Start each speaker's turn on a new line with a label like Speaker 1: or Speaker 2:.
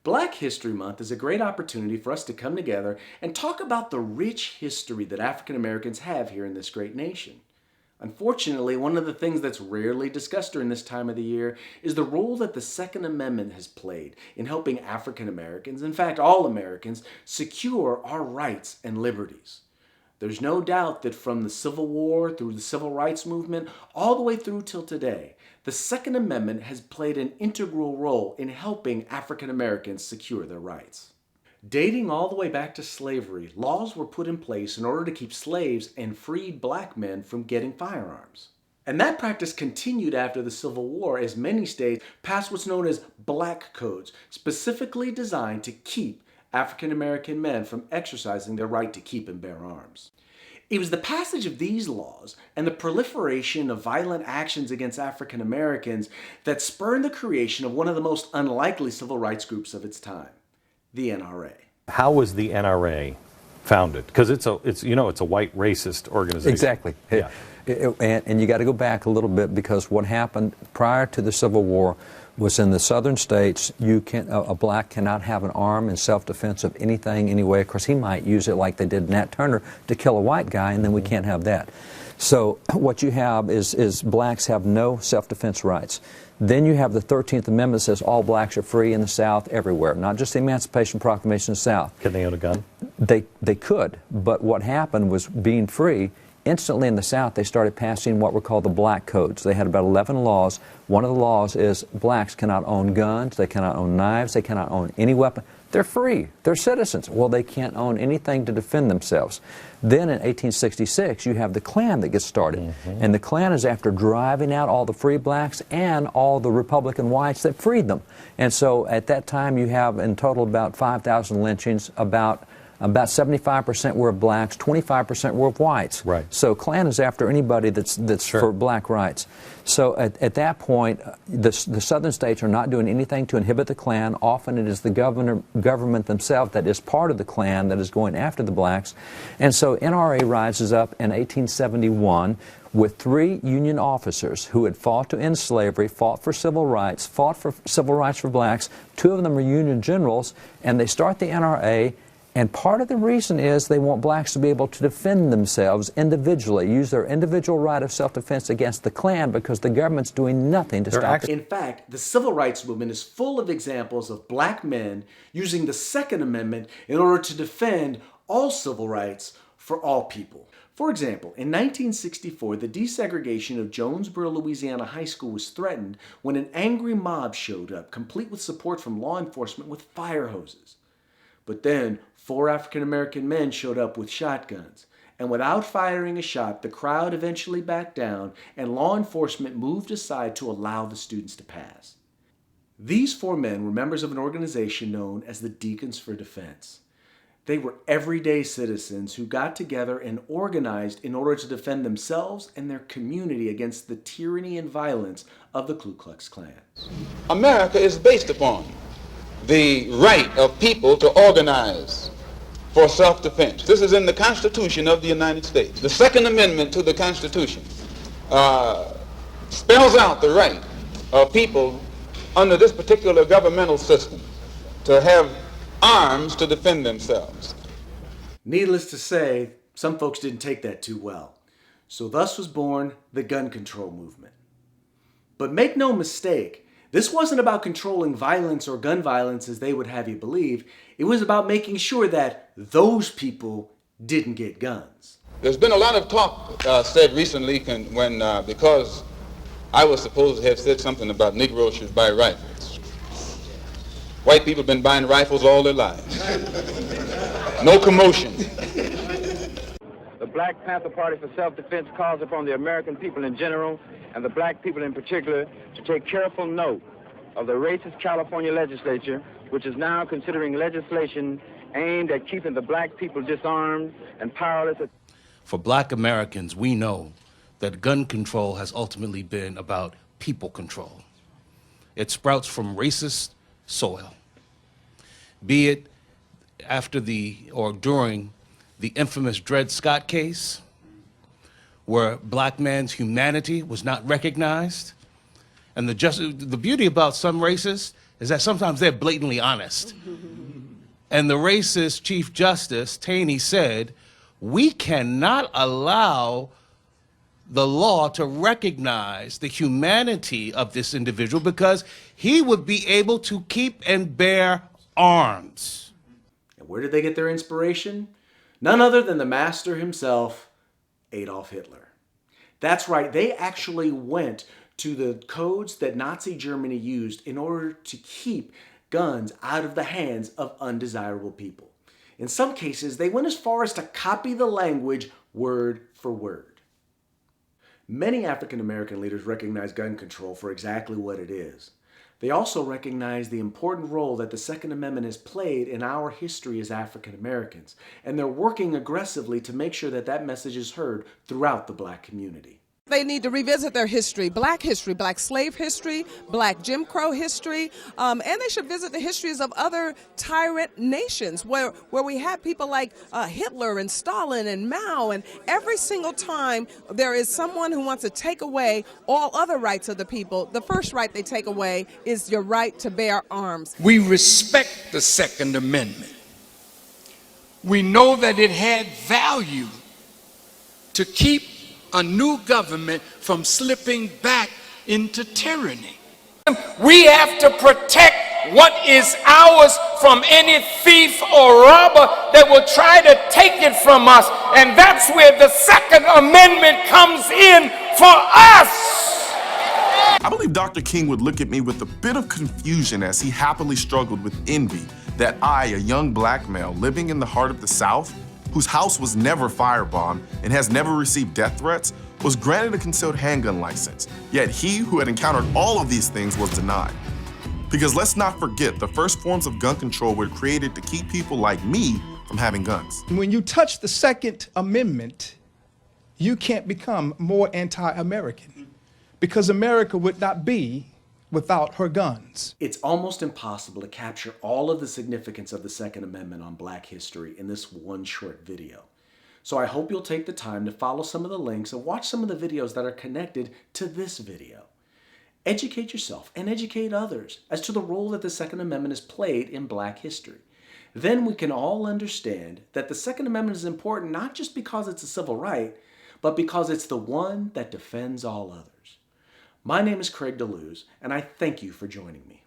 Speaker 1: Black History Month is a great opportunity for us to come together and talk about the rich history that African Americans have here in this great nation. Unfortunately, one of the things that's rarely discussed during this time of the year is the role that the Second Amendment has played in helping African Americans, in fact all Americans, secure our rights and liberties. There's no doubt that from the Civil War through the Civil Rights Movement, all the way through till today, the Second Amendment has played an integral role in helping African Americans secure their rights. Dating all the way back to slavery, laws were put in place in order to keep slaves and freed black men from getting firearms. And that practice continued after the Civil War as many states passed what's known as black codes, specifically designed to keep African American men from exercising their right to keep and bear arms. It was the passage of these laws and the proliferation of violent actions against African Americans that spurred the creation of one of the most unlikely civil rights groups of its time, the NRA.
Speaker 2: How was the NRA founded? Because it's a white racist organization.
Speaker 3: Exactly.
Speaker 2: Yeah.
Speaker 3: And you got to go back a little bit, because what happened prior to the Civil War was in the southern states, a black cannot have an arm in self-defense of anything, anyway. Of course, he might use it like they did Nat Turner to kill a white guy, and then we can't have that. So what you have is blacks have no self-defense rights. Then you have the 13th Amendment that says all blacks are free in the South everywhere, not just the Emancipation Proclamation in the South.
Speaker 2: Can they own a gun?
Speaker 3: They could, but what happened was, being free, instantly in the South they started passing what were called the black codes. They had about 11 laws. One of the laws is blacks cannot own guns, they cannot own knives, they cannot own any weapon. They're free, they're citizens. Well, they can't own anything to defend themselves. Then in 1866 you have the Klan that gets started. And the Klan is after driving out all the free blacks and all the Republican whites that freed them. And so at that time you have in total about 5,000 lynchings. About 75% were of blacks, 25% were of whites.
Speaker 2: Right.
Speaker 3: So Klan is after anybody that's
Speaker 2: Sure.
Speaker 3: for black rights. So at that point, the southern states are not doing anything to inhibit the Klan. Often it is the government themselves that is part of the Klan that is going after the blacks. And so NRA rises up in 1871 with 3 Union officers who had fought to end slavery, fought for civil rights for blacks. 2 of them are Union generals, and they start the NRA. And part of the reason is they want blacks to be able to defend themselves individually, use their individual right of self-defense against the Klan, because the government's doing nothing to stop it.
Speaker 1: In fact, the civil rights movement is full of examples of black men using the Second Amendment in order to defend all civil rights for all people. For example, in 1964, the desegregation of Jonesboro, Louisiana High School was threatened when an angry mob showed up, complete with support from law enforcement with fire hoses. But then 4 African American men showed up with shotguns, and without firing a shot, the crowd eventually backed down and law enforcement moved aside to allow the students to pass. These 4 men were members of an organization known as the Deacons for Defense. They were everyday citizens who got together and organized in order to defend themselves and their community against the tyranny and violence of the Ku Klux Klan.
Speaker 4: America is based upon the right of people to organize for self-defense. This is in the Constitution of the United States. The Second Amendment to the Constitution spells out the right of people under this particular governmental system to have arms to defend themselves.
Speaker 1: Needless to say, some folks didn't take that too well. So thus was born the gun control movement. But make no mistake, this wasn't about controlling violence or gun violence as they would have you believe. It was about making sure that those people didn't get guns.
Speaker 4: There's been a lot of talk said recently because I was supposed to have said something about Negroes should buy rifles. White people have been buying rifles all their lives. No commotion.
Speaker 5: The Black Panther Party for Self-Defense calls upon the American people in general and the black people in particular to take careful note of the racist California legislature, which is now considering legislation aimed at keeping the black people disarmed and powerless.
Speaker 6: For black Americans, we know that gun control has ultimately been about people control. It sprouts from racist soil, be it after or during the infamous Dred Scott case, where black man's humanity was not recognized. And the beauty about some racists, is that sometimes they're blatantly honest. And the racist Chief Justice, Taney, said, we cannot allow the law to recognize the humanity of this individual because he would be able to keep and bear arms.
Speaker 1: And where did they get their inspiration? None other than the master himself, Adolf Hitler. That's right, they actually went to the codes that Nazi Germany used in order to keep guns out of the hands of undesirable people. In some cases, they went as far as to copy the language word for word. Many African American leaders recognize gun control for exactly what it is. They also recognize the important role that the Second Amendment has played in our history as African Americans, and they're working aggressively to make sure that that message is heard throughout the Black community.
Speaker 7: They need to revisit their history, Black slave history, Black Jim Crow history, and they should visit the histories of other tyrant nations where we had people like Hitler and Stalin and Mao, and every single time there is someone who wants to take away all other rights of the people, the first right they take away is your right to bear arms.
Speaker 8: We respect the Second Amendment. We know that it had value to keep a new government from slipping back into tyranny. We have to protect what is ours from any thief or robber that will try to take it from us. And that's where the Second Amendment comes in for us.
Speaker 9: I believe Dr. King would look at me with a bit of confusion as he happily struggled with envy that I, a young Black male living in the heart of the South, whose house was never firebombed and has never received death threats, was granted a concealed handgun license, yet he who had encountered all of these things was denied. Because let's not forget, the first forms of gun control were created to keep people like me from having guns.
Speaker 10: When you touch the Second Amendment, you can't become more anti-American, because America would not be without her guns.
Speaker 1: It's almost impossible to capture all of the significance of the Second Amendment on Black history in this one short video. So I hope you'll take the time to follow some of the links and watch some of the videos that are connected to this video. Educate yourself and educate others as to the role that the Second Amendment has played in Black history. Then we can all understand that the Second Amendment is important not just because it's a civil right, but because it's the one that defends all others. My name is Craig DeLuz, and I thank you for joining me.